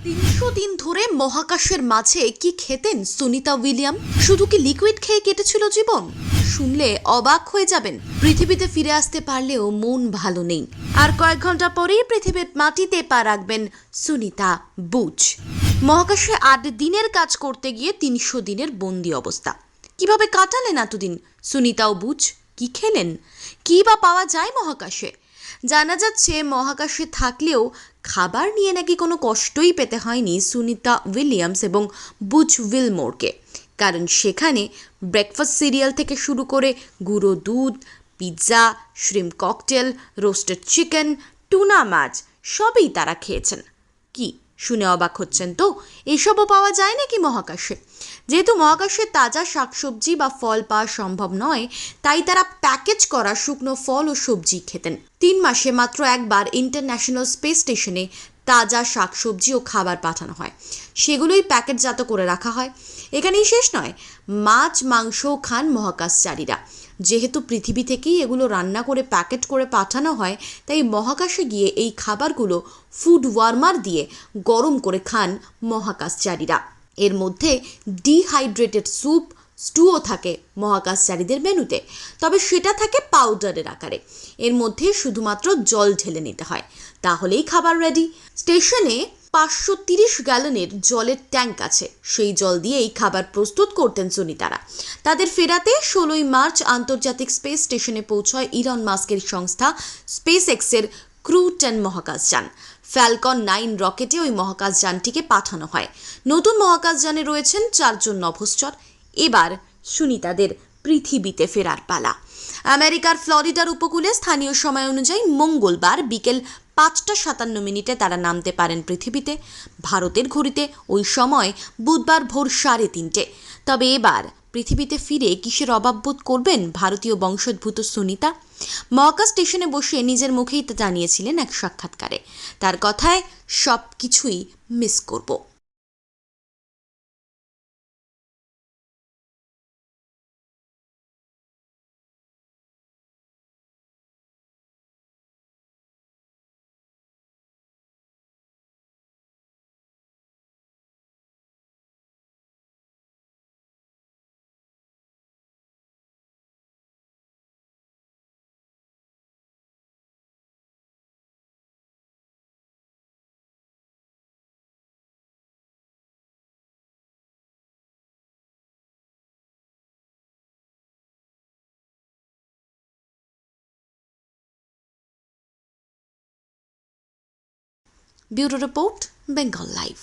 300 দিন ধরে মহাকাশের মাঝে কি খেতেন সুনিতা উইলিয়াম? শুধু কি লিকুইড খেয়ে কেটেছিল জীবন? শুনলে অবাক হয়ে যাবেন। পৃথিবীতে ফিরে আসতে পারলেও মন ভালো নেই। আর কয়েক ঘন্টা পরেই পৃথিবীর মাটিতে পা রাখবেন সুনিতা বুচ। মহাকাশে 8 দিনের কাজ করতে গিয়ে 300 দিনের বন্দি অবস্থা। কিভাবে কাটালেন এতদিন সুনিতা ও বুচ? কি খেলেন? কি বা পাওয়া যায় মহাকাশে? জানা যাচ্ছে মহাকাশে থাকলেও খাবার নিয়ে নাকি কোনো কষ্টই পেতে হয়নি সুনিতা উইলিয়ামস এবং বুচ উইলমোরকে। কারণ সেখানে ব্রেকফাস্ট সিরিয়াল থেকে শুরু করে গুঁড়ো দুধ, pizza, shrimp cocktail, roasted chicken, tuna মাছ সবই তারা খেয়েছেন। কি শুনে অবাক হচ্ছেন তো? এসবও পাওয়া যায় নাকি মহাকাশে? যেহেতু মহাকাশে তাজা শাকসবজি বা ফল পাওয়া সম্ভব নয়, তাই তারা প্যাকেজ করা শুকনো ফল ও সবজি খেতেন। 3 মাসে মাত্র একবার ইন্টারন্যাশনাল স্পেস স্টেশনে তাজা শাকসবজি ও খাবার পাঠানো হয়, সেগুলোই প্যাকেটজাত করে রাখা হয়। এখানেই শেষ নয়, মাছ মাংসও খান মহাকাশচারীরা। যেহেতু পৃথিবী থেকেই এগুলো রান্না করে প্যাকেট করে পাঠানো হয়, তাই মহাকাশে গিয়ে এই খাবারগুলো ফুড ওয়ার্মার দিয়ে গরম করে খান মহাকাশচারীরা। এর মধ্যে ডিহাইড্রেটেড স্যুপ, স্টুও থাকে মহাকাশচারীদের মেনুতে, তবে সেটা থাকে পাউডারের আকারে। এর মধ্যে শুধুমাত্র জল ঢেলে নিতে হয়, তাহলেই খাবার রেডি। স্টেশনে 530 গ্যালনের জলের ট্যাঙ্ক আছে, সেই জল দিয়ে এই খাবার প্রস্তুত করতেন সুনিতারা। তাদের ফেরাতে 16 মার্চ আন্তর্জাতিক স্পেস স্টেশনে পৌঁছয় ইলন মাস্কের সংস্থা স্পেস এক্সের ক্রু 10 মহাকাশযান। ফ্যালকন 9 রকেটে ওই মহাকাশযানটিকে পাঠানো হয়। নতুন মহাকাশযানে রয়েছেন 4 জন নভোশ্চর। এবার সুনিতাদের পৃথিবীতে ফেরার পালা। আমেরিকার ফ্লোরিডার উপকূলে স্থানীয় সময় অনুযায়ী মঙ্গলবার বিকেল 5:57 তারা নামতে পারেন পৃথিবীতে। ভারতের ঘড়িতে ওই সময় বুধবার ভোর 3:30। তবে এবার পৃথিবীতে ফিরে কিসের অভাব বোধ করবেন ভারতীয় বংশোদ্ভূত সুনিতা? মহাকাশ স্টেশনে বসে নিজের মুখেই তা জানিয়েছিলেন এক সাক্ষাৎকারে। তার কথায় সব কিছুই মিস করব। Bureau report, Bengal live.